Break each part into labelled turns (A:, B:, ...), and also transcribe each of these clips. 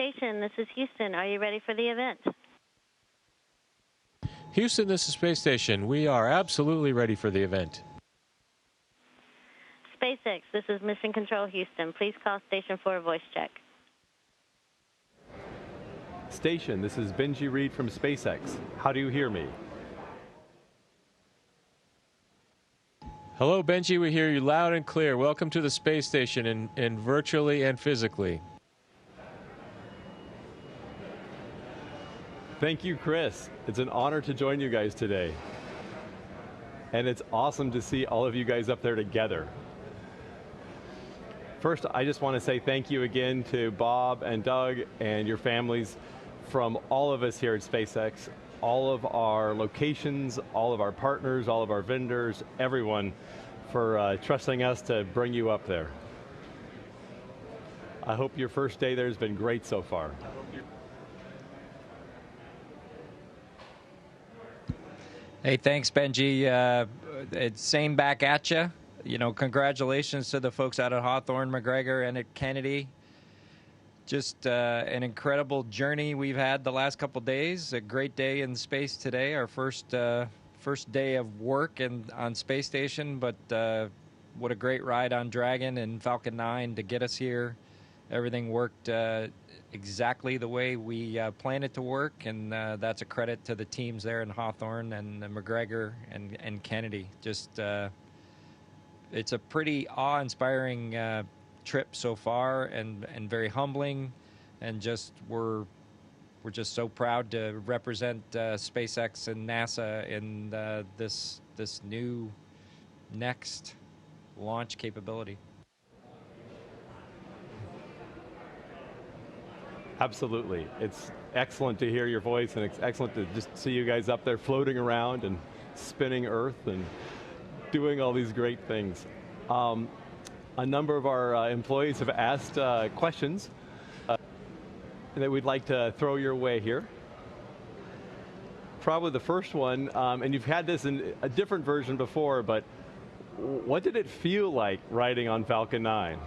A: Station, this is Houston. Are you ready for the event?
B: Houston, this is Space Station. We are absolutely ready for the event.
A: SpaceX, this is Mission Control Houston. Please call Station for a voice check.
C: Station, this is Benji Reed from SpaceX. How do you hear me?
B: Hello, Benji. We hear you loud and clear. Welcome to the Space Station in virtually and physically.
C: Thank you, Chris. It's an honor to join you guys today. And it's awesome to see all of you guys up there together. First, I just want to say thank you again to Bob and Doug and your families from all of us here at SpaceX, all of our locations, all of our partners, all of our vendors, everyone for trusting us to bring you up there. I hope your first day there has been great so far.
D: Hey, thanks, Benji. It's same back at you. You know, congratulations to the folks out at Hawthorne, McGregor, and at Kennedy. Just an incredible journey we've had the last couple days. A great day in space today, our first day of work on Space Station. But what a great ride on Dragon and Falcon 9 to get us here. Everything worked exactly the way we planned it to work, and that's a credit to the teams there in Hawthorne and McGregor and Kennedy. Just it's a pretty awe-inspiring trip so far, and very humbling, and just we're just so proud to represent SpaceX and NASA in this new next launch capability.
C: Absolutely. It's excellent to hear your voice, and it's excellent to just see you guys up there floating around and spinning Earth and doing all these great things. A number of our employees have asked questions that we'd like to throw your way here. Probably the first one, and you've had this in a different version before, but what did it feel like riding on Falcon 9?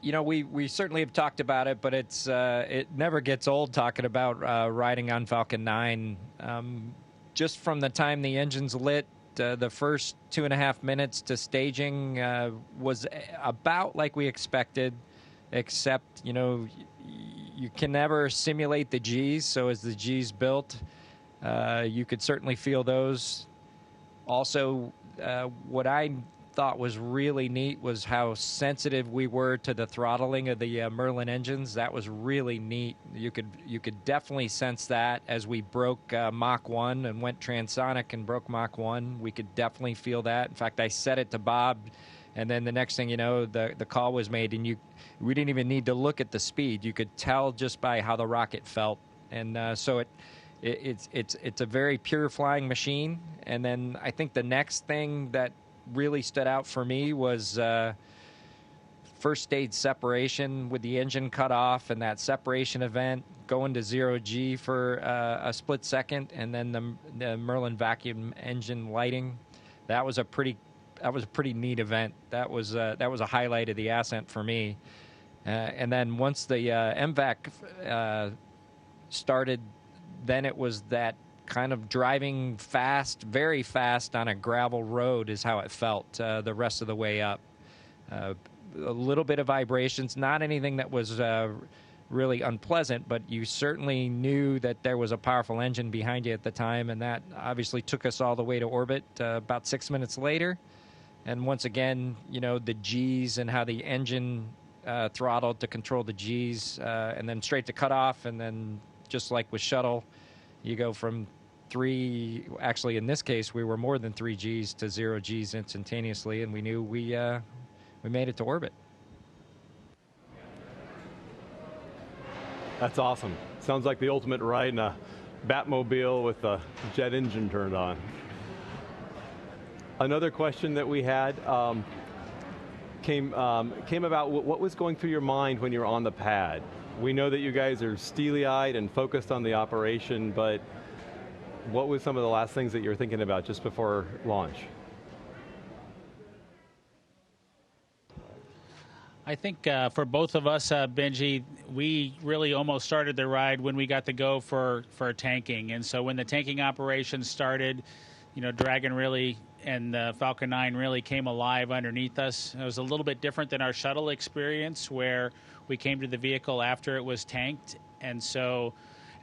D: You know, we certainly have talked about it, but it never gets old talking about riding on Falcon 9. Just from the time the engine's lit, the first 2.5 minutes to staging was about like we expected, except, you know, you can never simulate the Gs, so as the Gs built, you could certainly feel those. Also, what I thought was really neat was how sensitive we were to the throttling of the Merlin engines. That was really neat. You could definitely sense that as we broke Mach 1 and went transonic and broke Mach 1. We could definitely feel that. In fact, I said it to Bob, and then the next thing you know, the call was made, and we didn't even need to look at the speed. You could tell just by how the rocket felt, and so it's a very pure flying machine. And then I think the next thing that really stood out for me was first stage separation with the engine cut off, and that separation event going to 0G for a split second, and then the Merlin vacuum engine lighting. That was a pretty neat event. That was a highlight of the ascent for me. And then once the MVAC started, then it was that kind of driving fast, very fast on a gravel road is how it felt the rest of the way up. A little bit of vibrations, not anything that was really unpleasant, but you certainly knew that there was a powerful engine behind you at the time, and that obviously took us all the way to orbit about 6 minutes later. And once again, you know, the Gs and how the engine throttled to control the Gs, and then straight to cutoff, and then just like with shuttle, you go from 3, actually in this case we were more than 3 Gs to 0 Gs instantaneously, and we knew we made it to orbit.
C: That's awesome. Sounds like the ultimate ride in a Batmobile with the jet engine turned on. Another question that we had came about what was going through your mind when you were on the pad. We know that you guys are steely-eyed and focused on the operation, but what was some of the last things that you were thinking about just before launch?
E: I think for both of us, Benji, we really almost started the ride when we got to go for tanking. And so when the tanking operations started, you know, Dragon really and the Falcon 9 really came alive underneath us. It was a little bit different than our shuttle experience, where we came to the vehicle after it was tanked. And so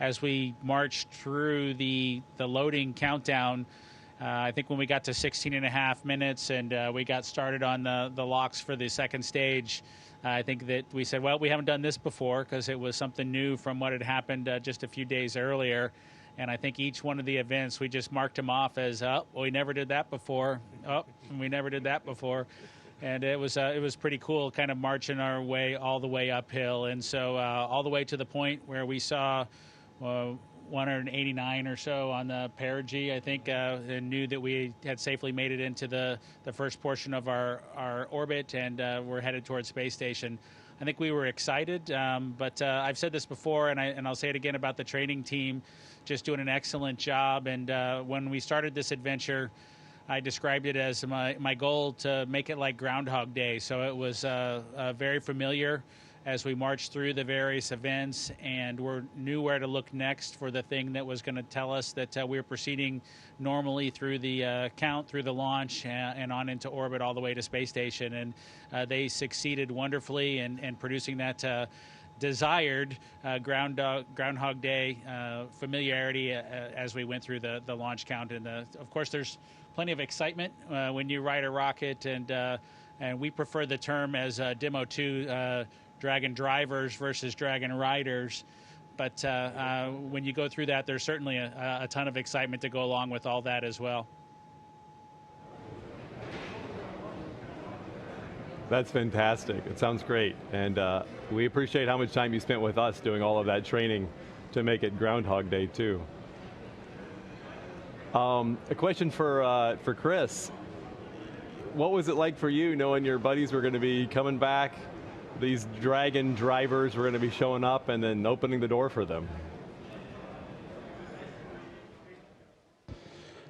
E: as we marched through the loading countdown, I think when we got to 16 and a half minutes and we got started on the locks for the second stage, I think that we said, well, we haven't done this before, because it was something new from what had happened just a few days earlier. And I think each one of the events, we just marked them off as, oh, well, we never did that before. Oh, and we never did that before. And it was pretty cool, kind of marching our way all the way uphill. And so all the way to the point where we saw 189 or so on the perigee, I think, and knew that we had safely made it into the first portion of our orbit, and we're headed towards space station. I think we were excited, but I've said this before, and I'll say it again about the training team, just doing an excellent job. And when we started this adventure, I described it as my goal to make it like Groundhog Day. So it was very familiar as we marched through the various events, and we knew where to look next for the thing that was going to tell us that we were proceeding normally through the count, through the launch, and on into orbit all the way to space station. And they succeeded wonderfully in producing that desired Groundhog Day familiarity as we went through the launch count. And of course, there's plenty of excitement when you ride a rocket, and we prefer the term as Demo 2, Dragon drivers versus Dragon riders. But when you go through that, there's certainly a ton of excitement to go along with all that as well.
C: That's fantastic. It sounds great. And we appreciate how much time you spent with us doing all of that training to make it Groundhog Day too. A question for Chris. What was it like for you knowing your buddies were going to be coming back? These Dragon drivers were going to be showing up and then opening the door for them?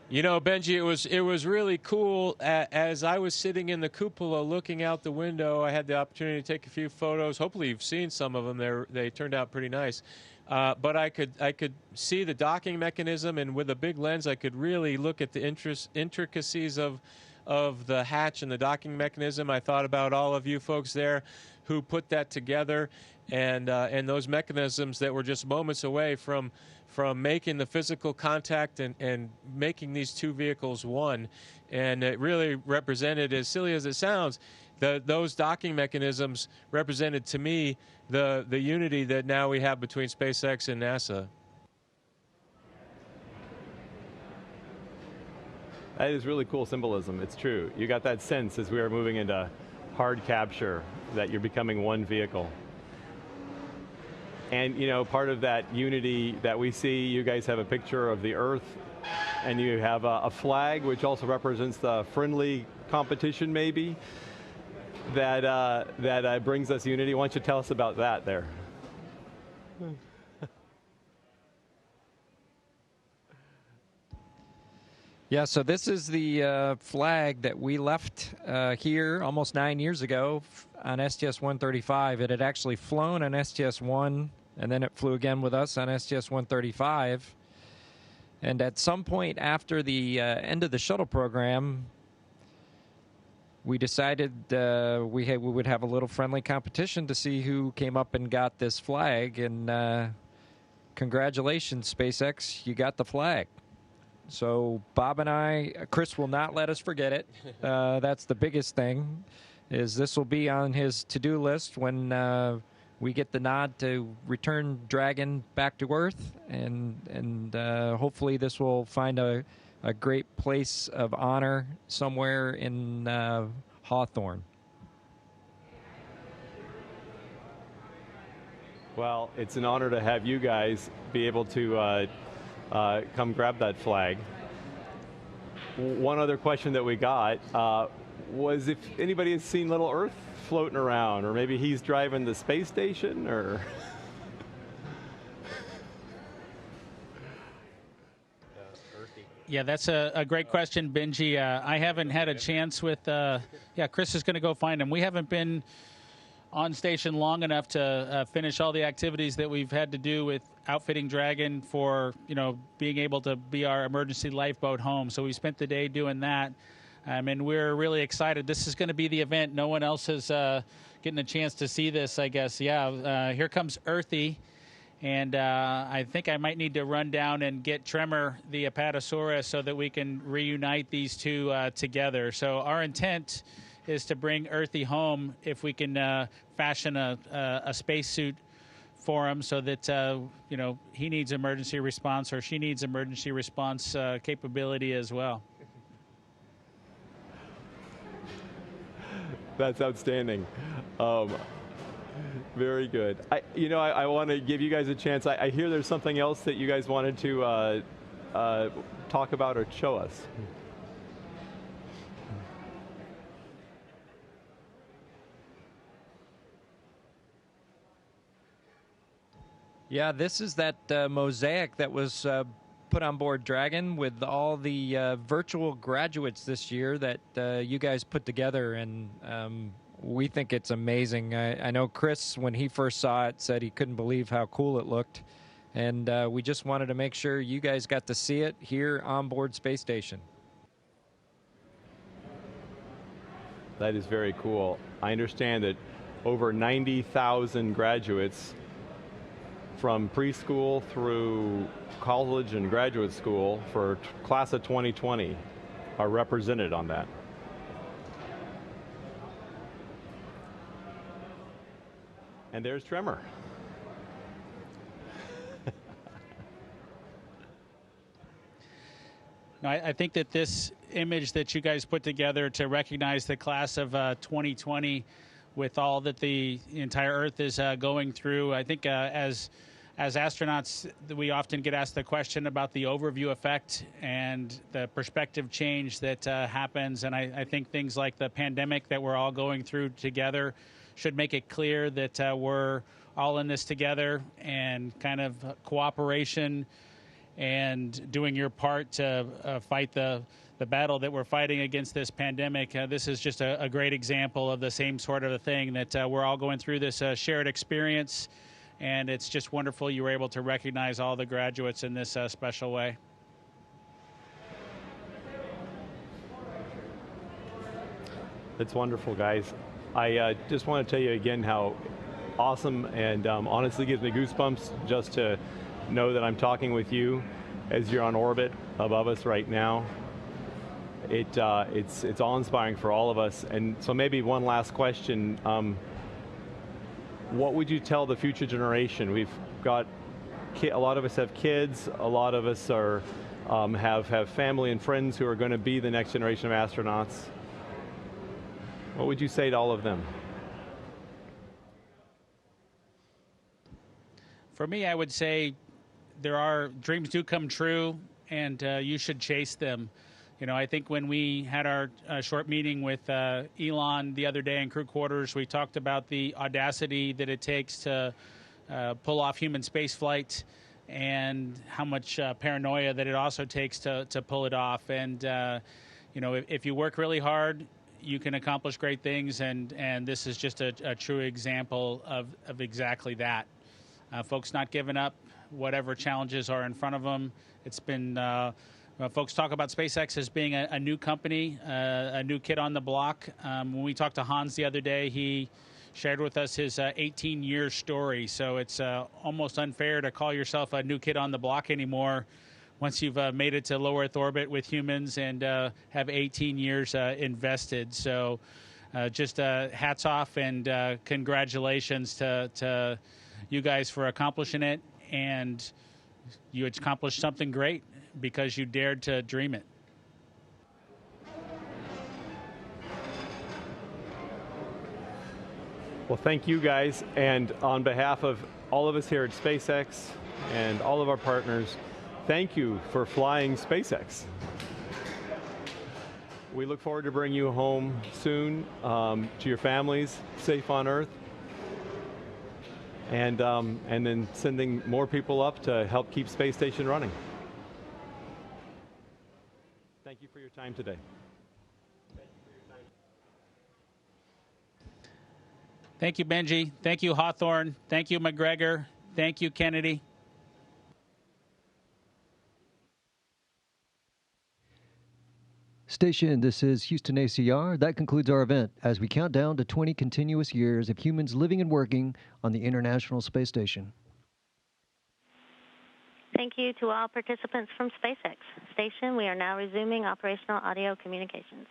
B: You know, Benji, it was really cool. As I was sitting in the cupola looking out the window, I had the opportunity to take a few photos. Hopefully you've seen some of them. They turned out pretty nice. But I could see the docking mechanism, and with a big lens I could really look at the intricacies of the hatch and the docking mechanism. I thought about all of you folks there who put that together, and those mechanisms that were just moments away from making the physical contact and making these two vehicles one. And it really represented, as silly as it sounds, those docking mechanisms represented to me the unity that now we have between SpaceX and NASA.
C: That is really cool symbolism. It's true. You got that sense as we were moving into hard capture that you're becoming one vehicle. And you know, part of that unity that we see, you guys have a picture of the Earth, and you have a flag which also represents the friendly competition maybe, that brings us unity. Why don't you tell us about that there?
D: Yeah, so this is the flag that we left here almost 9 years ago on STS-135. It had actually flown on STS-1, and then it flew again with us on STS-135. And at some point after the end of the shuttle program, we decided we would have a little friendly competition to see who came up and got this flag. And congratulations, SpaceX, you got the flag. So Bob and I, Chris will not let us forget it. That's the biggest thing, is this will be on his to-do list when we get the nod to return Dragon back to Earth, and hopefully this will find a great place of honor somewhere in Hawthorne.
C: Well, it's an honor to have you guys be able to come grab that flag. One other question that we got was if anybody has seen Little Earth floating around, or maybe he's driving the space station, or...
E: Yeah, that's a great question, Benji. I haven't had a chance with, Chris is going to go find him. We haven't been on station long enough to finish all the activities that we've had to do with outfitting Dragon for, being able to be our emergency lifeboat home. So we spent the day doing that. And we're really excited. This is going to be the event. No one else is getting a chance to see this, I guess. Yeah, here comes Earthy. And I think I might need to run down and get Tremor, the Apatosaurus, so that we can reunite these two together. So our intent is to bring Earthy home if we can fashion a spacesuit for him so that, he needs emergency response or she needs emergency response capability as well.
C: That's outstanding. Very good. I want to give you guys a chance. I hear there's something else that you guys wanted to talk about or show us.
D: Yeah, this is that mosaic that was put on board Dragon with all the virtual graduates this year that you guys put together, and we think it's amazing. I know Chris, when he first saw it, said he couldn't believe how cool it looked, and we just wanted to make sure you guys got to see it here on board Space Station.
C: That is very cool. I understand that over 90,000 graduates from preschool through college and graduate school for class of 2020 are represented on that. And there's Tremor.
E: No, I think that this image that you guys put together to recognize the class of 2020 with all that the entire Earth is going through, I think as astronauts, we often get asked the question about the overview effect and the perspective change that happens. And I think things like the pandemic that we're all going through together should make it clear that we're all in this together, and kind of cooperation and doing your part to fight the battle that we're fighting against this pandemic. This is just a great example of the same sort of a thing, that we're all going through this shared experience, and it's just wonderful you were able to recognize all the graduates in this special way.
C: That's wonderful, guys. I just want to tell you again how awesome and honestly gives me goosebumps just to know that I'm talking with you as you're on orbit above us right now. It's awe-inspiring for all of us. And so maybe one last question. What would you tell the future generation? We've got a lot of us have kids. A lot of us are have family and friends who are going to be the next generation of astronauts. What would you say to all of them?
E: For me, I would say dreams do come true, and you should chase them. I think when we had our short meeting with Elon the other day in crew quarters, we talked about the audacity that it takes to pull off human spaceflight, and how much paranoia that it also takes to pull it off. And if you work really hard, you can accomplish great things, and this is just a true example of exactly that. Folks not giving up, whatever challenges are in front of them. It's been, folks talk about SpaceX as being a new company, a new kid on the block. When we talked to Hans the other day, he shared with us his 18-year story. So it's almost unfair to call yourself a new kid on the block anymore once you've made it to low Earth orbit with humans and have 18 years invested. So just hats off and congratulations to you guys for accomplishing it. And you accomplished something great because you dared to dream it.
C: Well, thank you guys. And on behalf of all of us here at SpaceX and all of our partners, thank you for flying SpaceX. We look forward to bringing you home soon to your families, safe on Earth, and then sending more people up to help keep Space Station running. your time today.
E: Thank you, Benji. Thank you, Hawthorne. Thank you, McGregor. Thank you, Kennedy.
F: Station, this is Houston ACR. That concludes our event as we count down to 20 continuous years of humans living and working on the International Space Station.
A: Thank you to all participants from SpaceX. Station, we are now resuming operational audio communications.